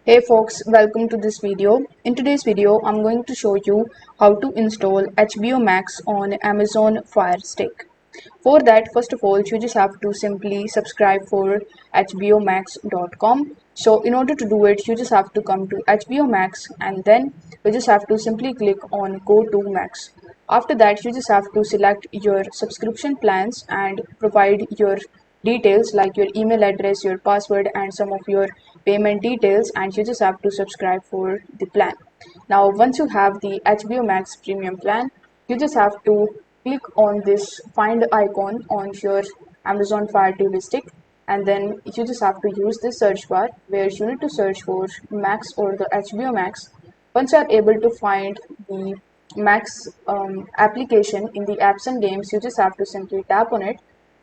Hey folks, welcome to this video. In today's video, I'm going to show you how to install HBO Max on Amazon FireStick. For that, first of all, you just have to simply subscribe for hbomax.com. So in order to do it, you just have to come to HBO Max and then you just have to simply click on Go to Max. After that, you just have to select your subscription plans and provide your details like your email address, your password, and some of your payment details, and you just have to subscribe for the plan. Now, once you have the HBO Max premium plan, you just have to click on this find icon on your Amazon Fire TV stick, and then you just have to use this search bar where you need to search for Max or the HBO Max. Once you are able to find the Max application in the apps and games, you just have to simply tap on it,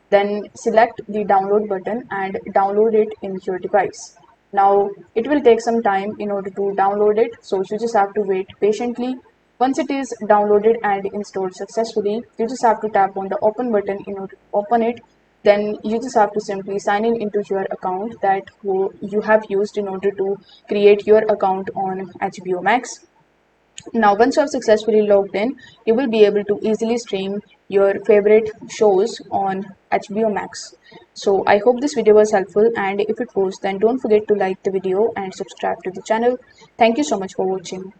then select the download button and download it in your device. Now it will take some time in order to download it, so you just have to wait patiently. Once it is downloaded and installed successfully, you just have to tap on the open button in order to open it. Then you just have to simply sign in into your account that you have used in order to create your account on HBO Max. Now, once you have successfully logged in, you will be able to easily stream your favorite shows on HBO Max. So, I hope this video was helpful, and if it was, then don't forget to like the video and subscribe to the channel. Thank you so much for watching.